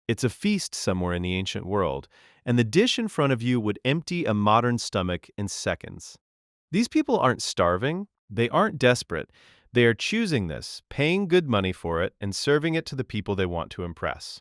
It's a feast somewhere in the ancient world, and the dish in front of you would empty a modern stomach in seconds. These people aren't starving, they aren't desperate. They are choosing this, paying good money for it, and serving it to the people they want to impress.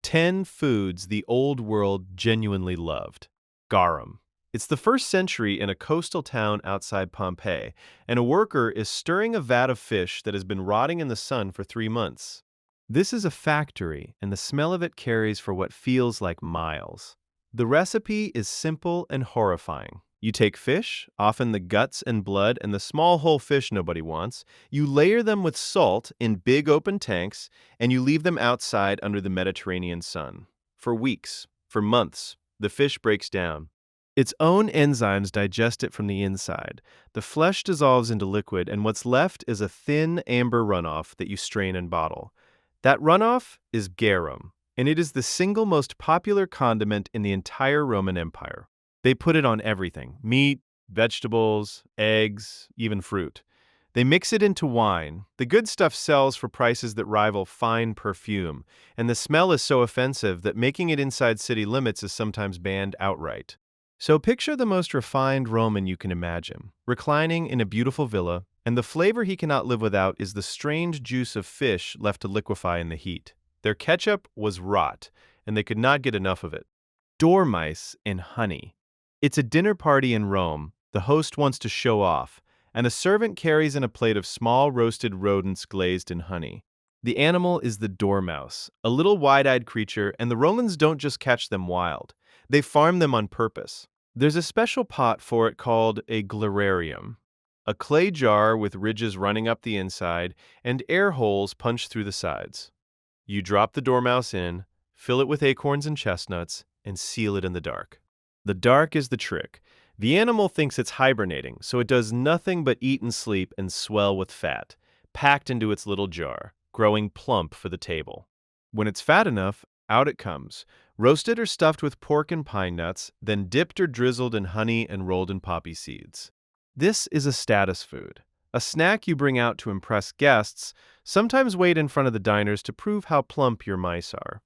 10 foods the old world genuinely loved. Garum. It's the first century in a coastal town outside Pompeii, and a worker is stirring a vat of fish that has been rotting in the sun for 3 months. This is a factory, and the smell of it carries for what feels like miles. The recipe is simple and horrifying. You take fish, often the guts and blood and the small whole fish nobody wants, you layer them with salt in big open tanks, and you leave them outside under the Mediterranean sun. For weeks, for months, the fish breaks down. Its own enzymes digest it from the inside. The flesh dissolves into liquid, and what's left is a thin amber runoff that you strain and bottle. That runoff is garum, and it is the single most popular condiment in the entire Roman Empire. They put it on everything: meat, vegetables, eggs, even fruit. They mix it into wine. The good stuff sells for prices that rival fine perfume, and the smell is so offensive that making it inside city limits is sometimes banned outright. So picture the most refined Roman you can imagine, reclining in a beautiful villa, and the flavor he cannot live without is the strange juice of fish left to liquefy in the heat. Their ketchup was rot, and they could not get enough of it. Dormice and honey. It's a dinner party in Rome. The host wants to show off, and a servant carries in a plate of small roasted rodents glazed in honey. The animal is the dormouse, a little wide-eyed creature, and the Romans don't just catch them wild. They farm them on purpose. There's a special pot for it called a glorarium, a clay jar with ridges running up the inside and air holes punched through the sides. You drop the dormouse in, fill it with acorns and chestnuts, and seal it in the dark. The dark is the trick. The animal thinks it's hibernating, so it does nothing but eat and sleep and swell with fat, packed into its little jar, growing plump for the table. When it's fat enough, out it comes, roasted or stuffed with pork and pine nuts, then dipped or drizzled in honey and rolled in poppy seeds. This is a status food, a snack you bring out to impress guests, sometimes wait in front of the diners to prove how plump your mice are.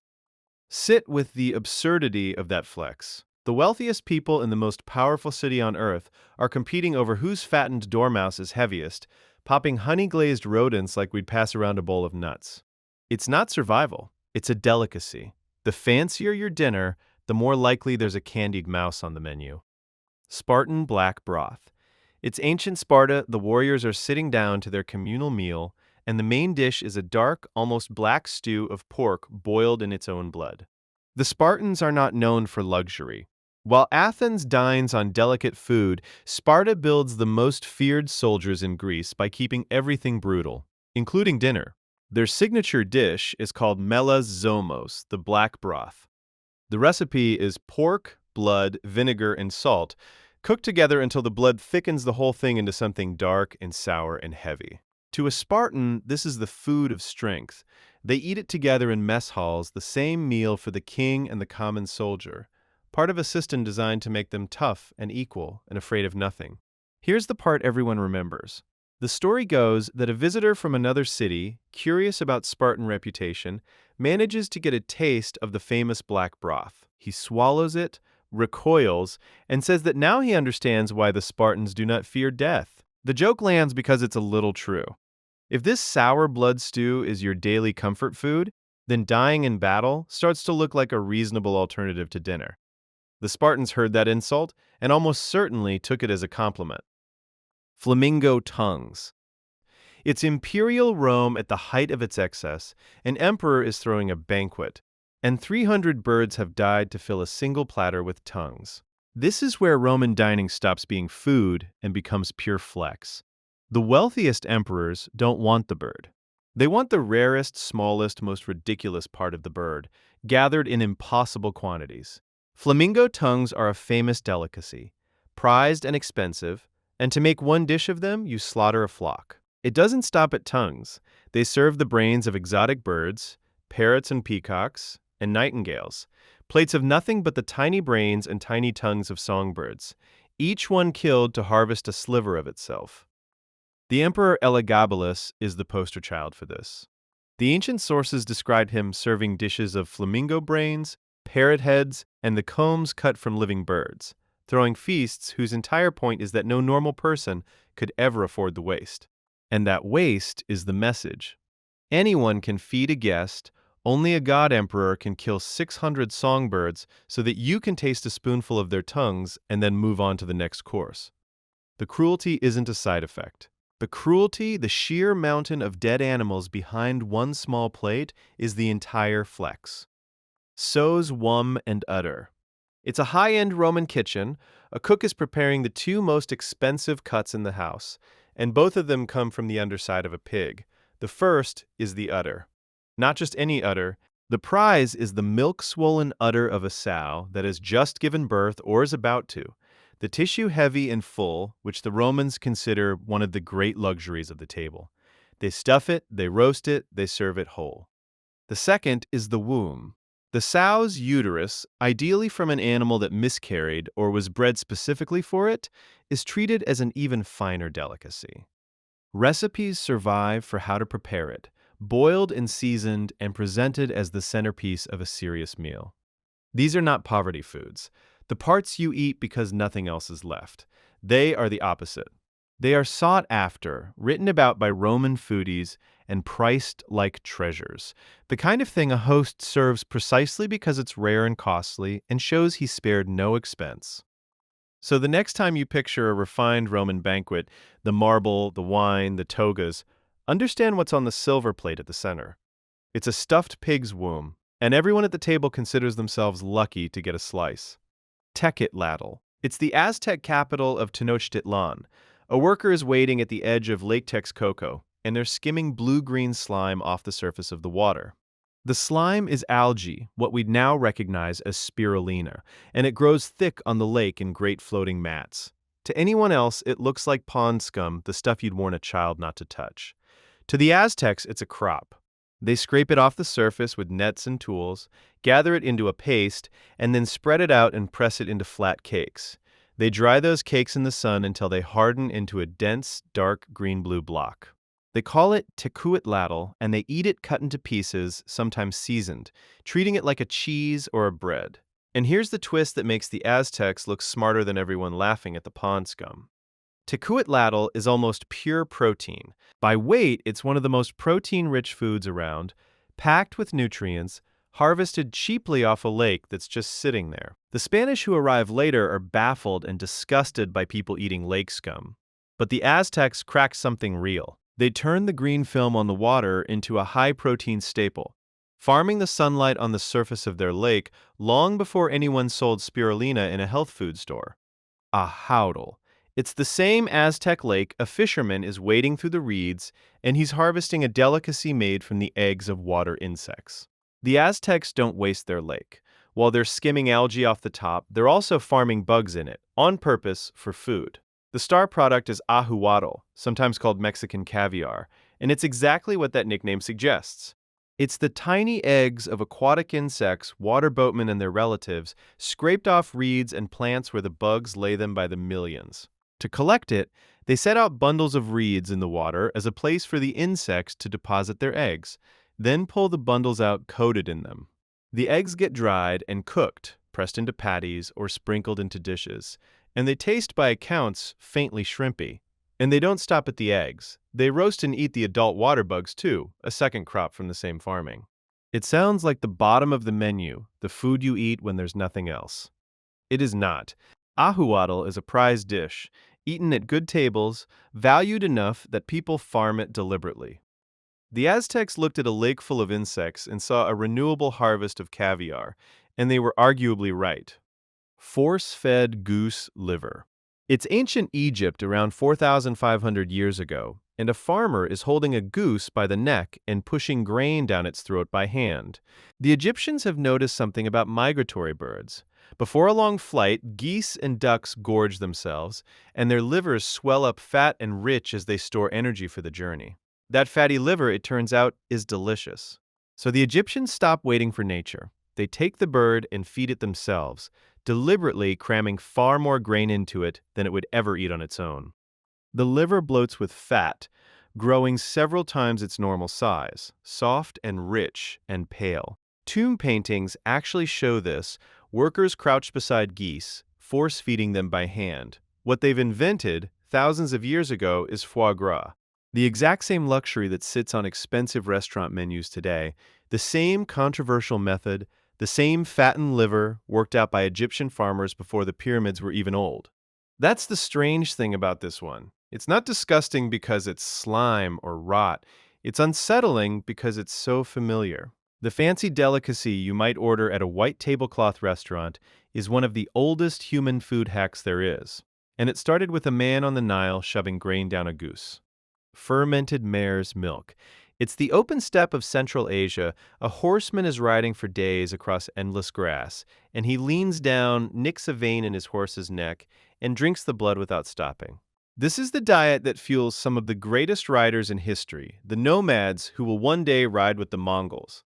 Sit with the absurdity of that flex. The wealthiest people in the most powerful city on earth are competing over whose fattened dormouse is heaviest, popping honey-glazed rodents like we'd pass around a bowl of nuts. It's not survival, it's a delicacy. The fancier your dinner, the more likely there's a candied mouse on the menu. Spartan black broth. It's ancient Sparta. The warriors are sitting down to their communal meal, and the main dish is a dark, almost black stew of pork boiled in its own blood. The Spartans are not known for luxury. While Athens dines on delicate food, Sparta builds the most feared soldiers in Greece by keeping everything brutal, including dinner. Their signature dish is called melas zomos, the black broth. The recipe is pork, blood, vinegar, and salt, cooked together until the blood thickens the whole thing into something dark and sour and heavy. To a Spartan, this is the food of strength. They eat it together in mess halls, the same meal for the king and the common soldier, part of a system designed to make them tough and equal and afraid of nothing. Here's the part everyone remembers. The story goes that a visitor from another city, curious about Spartan reputation, manages to get a taste of the famous black broth. He swallows it, recoils, and says that now he understands why the Spartans do not fear death. The joke lands because it's a little true. If this sour blood stew is your daily comfort food, then dying in battle starts to look like a reasonable alternative to dinner. The Spartans heard that insult and almost certainly took it as a compliment. Flamingo Tongues. It's imperial Rome at the height of its excess. An emperor is throwing a banquet, and 300 birds have died to fill a single platter with tongues. This is where Roman dining stops being food and becomes pure flex. The wealthiest emperors don't want the bird. They want the rarest, smallest, most ridiculous part of the bird, gathered in impossible quantities. Flamingo tongues are a famous delicacy, prized and expensive, and to make one dish of them, you slaughter a flock. It doesn't stop at tongues. They serve the brains of exotic birds, parrots and peacocks, and nightingales, plates of nothing but the tiny brains and tiny tongues of songbirds, each one killed to harvest a sliver of itself. The Emperor Elagabalus is the poster child for this. The ancient sources describe him serving dishes of flamingo brains, parrot heads, and the combs cut from living birds, throwing feasts whose entire point is that no normal person could ever afford the waste. And that waste is the message. Anyone can feed a guest, only a god emperor can kill 600 songbirds so that you can taste a spoonful of their tongues and then move on to the next course. The cruelty isn't a side effect. The cruelty, the sheer mountain of dead animals behind one small plate, is the entire flex. So's wum and udder. It's a high-end Roman kitchen. A cook is preparing the two most expensive cuts in the house, and both of them come from the underside of a pig. The first is the udder. Not just any udder. The prize is the milk-swollen udder of a sow that has just given birth or is about to. The tissue heavy and full, which the Romans consider one of the great luxuries of the table. They stuff it, they roast it, they serve it whole. The second is the womb. The sow's uterus, ideally from an animal that miscarried or was bred specifically for it, is treated as an even finer delicacy. Recipes survive for how to prepare it, boiled and seasoned and presented as the centerpiece of a serious meal. These are not poverty foods, the parts you eat because nothing else is left. They are the opposite. They are sought after, written about by Roman foodies, and priced like treasures, the kind of thing a host serves precisely because it's rare and costly and shows he spared no expense. So the next time you picture a refined Roman banquet, the marble, the wine, the togas, understand what's on the silver plate at the center. It's a stuffed pig's womb, and everyone at the table considers themselves lucky to get a slice. Tecuitlatle. It's the Aztec capital of Tenochtitlan. A worker is waiting at the edge of Lake Texcoco, and they're skimming blue-green slime off the surface of the water. The slime is algae, what we'd now recognize as spirulina, and it grows thick on the lake in great floating mats. To anyone else, it looks like pond scum, the stuff you'd warn a child not to touch. To the Aztecs, it's a crop. They scrape it off the surface with nets and tools, gather it into a paste, and then spread it out and press it into flat cakes. They dry those cakes in the sun until they harden into a dense, dark green-blue block. They call it tecuitlatle, and they eat it cut into pieces, sometimes seasoned, treating it like a cheese or a bread. And here's the twist that makes the Aztecs look smarter than everyone laughing at the pond scum. Tecuitlatle is almost pure protein. By weight, it's one of the most protein-rich foods around, packed with nutrients, harvested cheaply off a lake that's just sitting there. The Spanish who arrive later are baffled and disgusted by people eating lake scum. But the Aztecs cracked something real. They turned the green film on the water into a high-protein staple, farming the sunlight on the surface of their lake long before anyone sold spirulina in a health food store. Ahuautle. It's the same Aztec lake a fisherman is wading through the reeds, and he's harvesting a delicacy made from the eggs of water insects. The Aztecs don't waste their lake. While they're skimming algae off the top, they're also farming bugs in it, on purpose for food. The star product is Ahuautle, sometimes called Mexican caviar, and it's exactly what that nickname suggests. It's the tiny eggs of aquatic insects, water boatmen and their relatives, scraped off reeds and plants where the bugs lay them by the millions. To collect it, they set out bundles of reeds in the water as a place for the insects to deposit their eggs, then pull the bundles out coated in them. The eggs get dried and cooked, pressed into patties or sprinkled into dishes, and they taste by accounts faintly shrimpy. And they don't stop at the eggs. They roast and eat the adult water bugs too, a second crop from the same farming. It sounds like the bottom of the menu, the food you eat when there's nothing else. It is not. Ahuautle is a prized dish, eaten at good tables, valued enough that people farm it deliberately. The Aztecs looked at a lake full of insects and saw a renewable harvest of caviar, and they were arguably right. Force-fed goose liver. It's ancient Egypt around 4,500 years ago, and a farmer is holding a goose by the neck and pushing grain down its throat by hand. The Egyptians have noticed something about migratory birds. Before a long flight, geese and ducks gorge themselves, and their livers swell up fat and rich as they store energy for the journey. That fatty liver, it turns out, is delicious. So the Egyptians stop waiting for nature. They take the bird and feed it themselves, deliberately cramming far more grain into it than it would ever eat on its own. The liver bloats with fat, growing several times its normal size, soft and rich and pale. Tomb paintings actually show this. Workers crouched beside geese, force-feeding them by hand. What they've invented thousands of years ago is foie gras, the exact same luxury that sits on expensive restaurant menus today, the same controversial method, the same fattened liver worked out by Egyptian farmers before the pyramids were even old. That's the strange thing about this one. It's not disgusting because it's slime or rot. It's unsettling because it's so familiar. The fancy delicacy you might order at a white tablecloth restaurant is one of the oldest human food hacks there is. And it started with a man on the Nile shoving grain down a goose. Fermented mare's milk. It's the open steppe of Central Asia. A horseman is riding for days across endless grass, and he leans down, nicks a vein in his horse's neck, and drinks the blood without stopping. This is the diet that fuels some of the greatest riders in history, the nomads who will one day ride with the Mongols.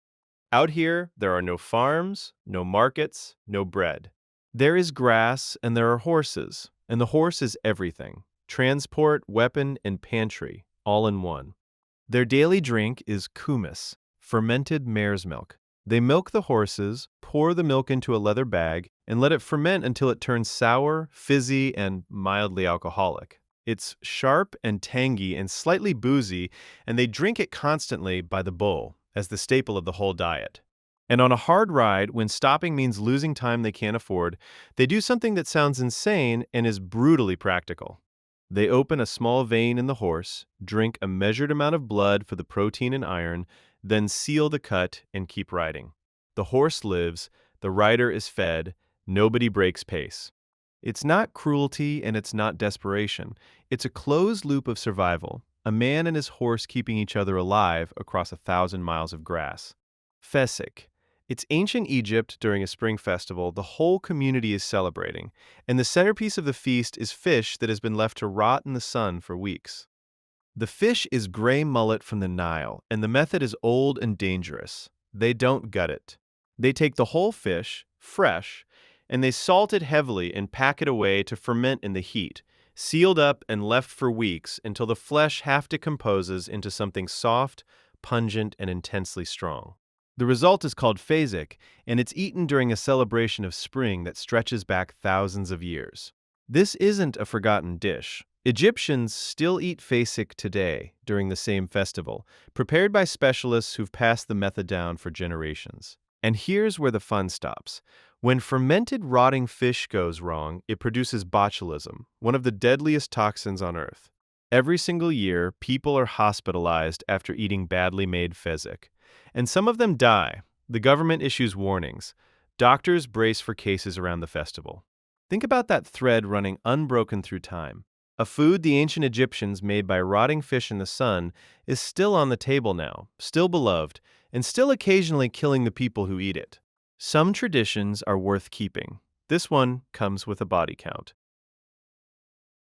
Out here, there are no farms, no markets, no bread. There is grass and there are horses, and the horse is everything: transport, weapon, and pantry, all in one. Their daily drink is kumis, fermented mare's milk. They milk the horses, pour the milk into a leather bag, and let it ferment until it turns sour, fizzy, and mildly alcoholic. It's sharp and tangy and slightly boozy, and they drink it constantly by the bowl, as the staple of the whole diet. And on a hard ride, when stopping means losing time they can't afford, they do something that sounds insane and is brutally practical. They open a small vein in the horse, drink a measured amount of blood for the protein and iron, then seal the cut and keep riding. The horse lives, the rider is fed, nobody breaks pace. It's not cruelty and it's not desperation. It's a closed loop of survival, a man and his horse keeping each other alive across 1,000 miles of grass. Fesikh. It's ancient Egypt during a spring festival. The whole community is celebrating, and the centerpiece of the feast is fish that has been left to rot in the sun for weeks. The fish is gray mullet from the Nile, and the method is old and dangerous. They don't gut it. They take the whole fish, fresh, and they salt it heavily and pack it away to ferment in the heat, sealed up and left for weeks until the flesh half decomposes into something soft, pungent, and intensely strong. The result is called Fesikh, and it's eaten during a celebration of spring that stretches back thousands of years. This isn't a forgotten dish. Egyptians still eat Fesikh today during the same festival, prepared by specialists who've passed the method down for generations. And here's where the fun stops. When fermented rotting fish goes wrong, it produces botulism, one of the deadliest toxins on Earth. Every single year, people are hospitalized after eating badly made Fesikh. And some of them die. The government issues warnings. Doctors brace for cases around the festival. Think about that thread running unbroken through time. A food the ancient Egyptians made by rotting fish in the sun is still on the table now, still beloved, and still occasionally killing the people who eat it. Some traditions are worth keeping. This one comes with a body count.